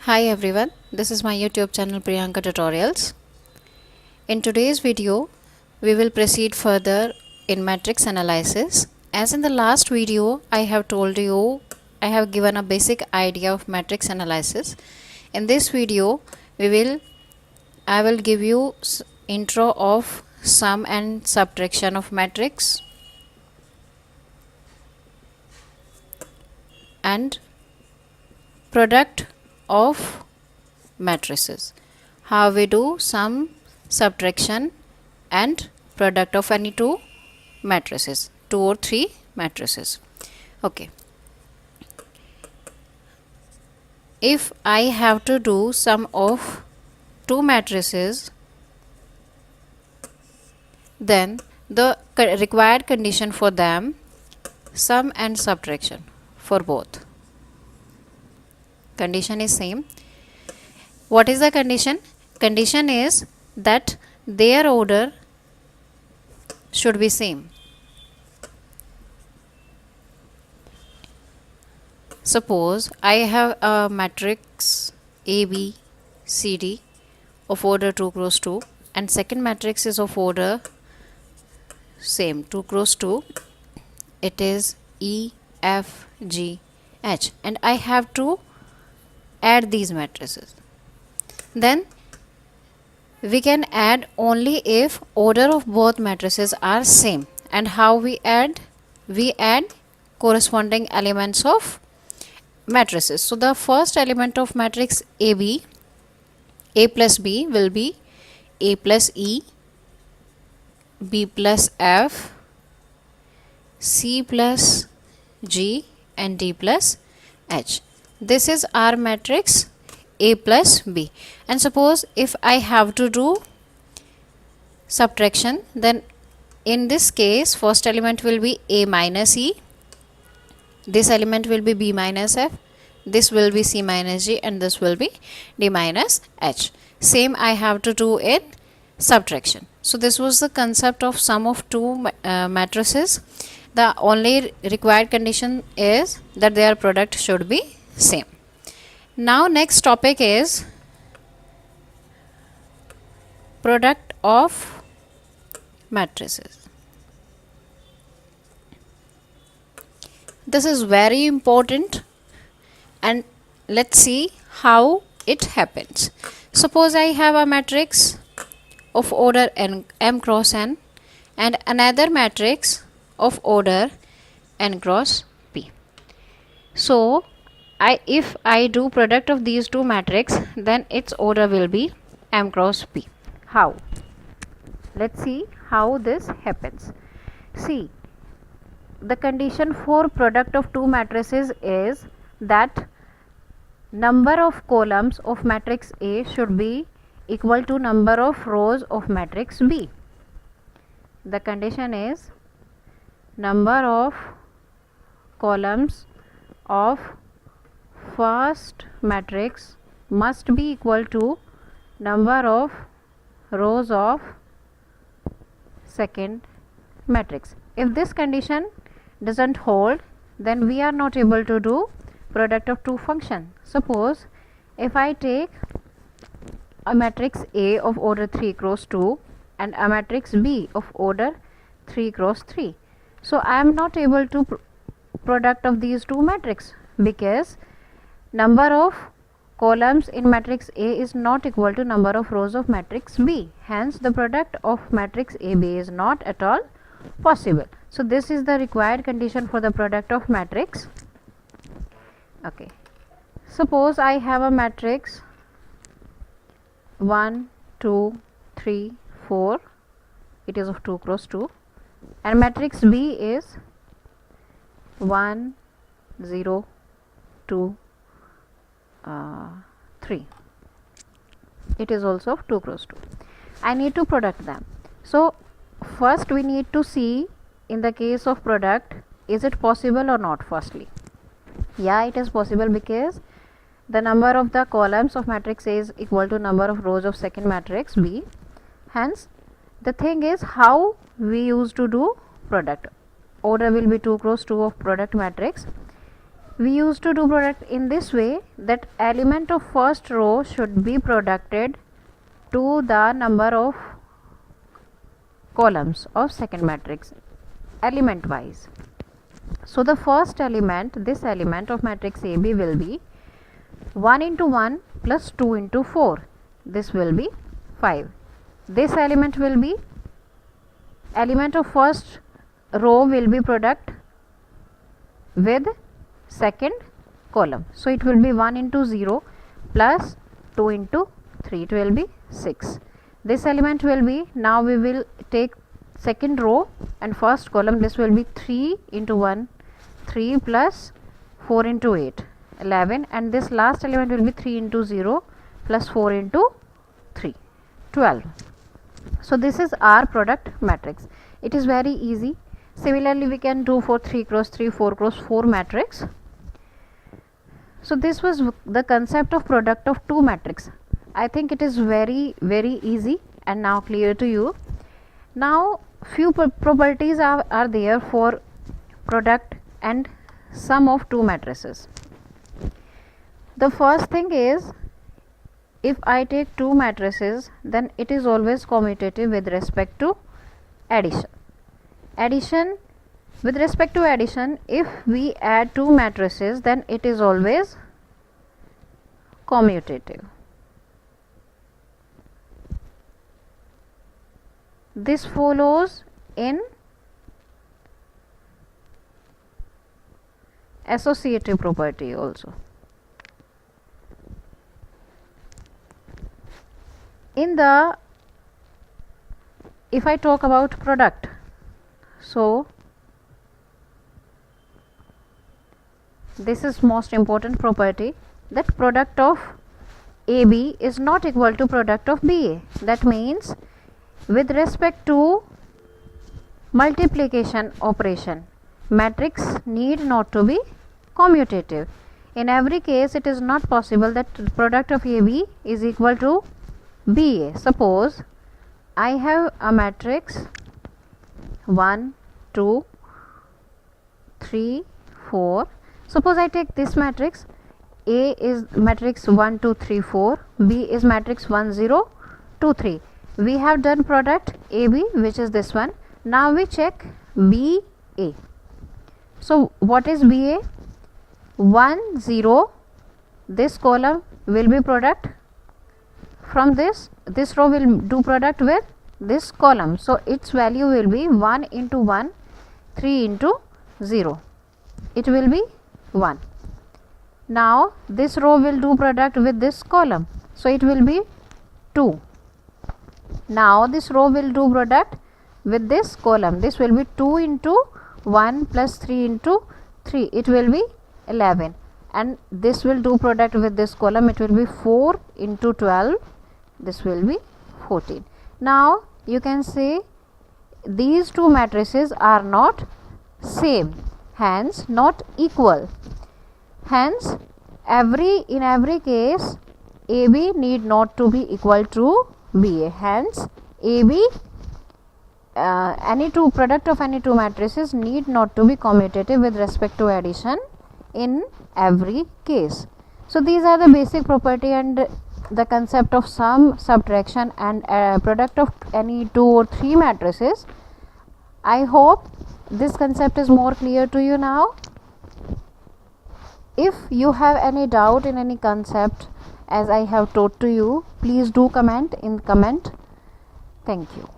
Hi everyone, this is my YouTube channel Priyanka Tutorials. In today's video, we will proceed further in matrix analysis. As in the last video, I have told you, I have given a basic idea of matrix analysis. In this video, I will give you intro of sum and subtraction of matrix and product of matrices. How we do sum, subtraction and product of any two matrices, 2 or 3 matrices. Okay. If I have to do sum of 2 matrices, then the required condition for them, sum and subtraction for both. Condition is same. What is the condition? Condition is that their order should be same. Suppose I have a matrix A, B, C, D of order 2 cross 2 and second matrix is of order same 2 cross 2. It is E, F, G, H and I have to add these matrices. Then we can add only if order of both matrices are same. And how we add? We add corresponding elements of matrices. So the first element of matrix AB, A plus B will be A plus E, B plus F, C plus G and D plus H. This is our matrix A plus B. And suppose if I have to do subtraction, then in this case first element will be A minus E, this element will be B minus F, this will be C minus G and this will be D minus H. Same I have to do in subtraction. So this was the concept of sum of two matrices. The only required condition is that their product should be same. Now next topic is product of matrices. This is very important and let's see how it happens. Suppose I have a matrix of order m cross n and another matrix of order n cross p. So if I do product of these two matrices, then its order will be m cross p. How? Let's see how this happens. See, the condition for product of two matrices is that number of columns of matrix A should be equal to number of rows of matrix B. The condition is number of columns of first matrix must be equal to number of rows of second matrix. If this condition doesn't hold, then we are not able to do product of two function. Suppose if I take a matrix A of order 3 cross 2 and a matrix B of order 3 cross 3. So I am not able to product of these two matrices because number of columns in matrix A is not equal to number of rows of matrix B. Hence the product of matrix AB is not at all possible. So this is the required condition for the product of matrix. Okay. Suppose I have a matrix 1, 2, 3, 4. It is of 2 cross 2 and matrix B is 1, 0, 2, 3. It is also of 2 cross 2. I need to product them. So first we need to see in the case of product, is it possible or not firstly. Yeah, it is possible because the number of the columns of matrix A is equal to number of rows of second matrix B. Hence the thing is how we used to do product. Order will be 2 cross 2 of product matrix. We used to do product in this way, that element of first row should be producted to the number of columns of second matrix element wise. So the first element, this element of matrix AB will be 1 into 1 plus 2 into 4. This will be 5. This element will be, element of first row will be product with second column. So it will be 1 into 0 plus 2 into 3. It will be 6. This element will be, now we will take second row and first column. This will be 3 into 1, 3 plus 4 into 8, 11, and this last element will be 3 into 0 plus 4 into 3, 12. So this is our product matrix. It is very easy. Similarly, we can do for 3 cross 3, 4 cross 4 matrix. So this was the concept of product of two matrix. I think it is very easy and now clear to you. Now few properties are there for product and sum of two matrices. The first thing is, if I take two matrices, then it is always commutative with respect to addition. With respect to addition, if we add two matrices, then it is always commutative. This follows in associative property also. If I talk about product, so this is most important property, that product of AB is not equal to product of BA. That means with respect to multiplication operation, matrix need not to be commutative. In every case, it is not possible that product of AB is equal to BA. Suppose I have a matrix 1, 2, 3, 4. Suppose I take this matrix. A is matrix 1, 2, 3, 4. B is matrix 1, 0, 2, 3. We have done product AB, which is this one. Now we check BA. So what is BA? 1, 0. This column will be product from this row will do product with this column. So its value will be 1 into 1, 3 into 0. It will be 1. Now this row will do product with this column. So it will be 2. Now this row will do product with this column. This will be 2 into 1 plus 3 into 3. It will be 11. And this will do product with this column. It will be 4 into 12. This will be 14. Now you can say these two matrices are not same, hence not equal. Hence in every case AB need not to be equal to BA. Hence AB any two product of any two matrices need not to be commutative with respect to addition in every case. So these are the basic property and the concept of sum, subtraction and product of any two or three matrices. I hope this concept is more clear to you now. If you have any doubt in any concept as I have taught to you, please do comment in comment. Thank you.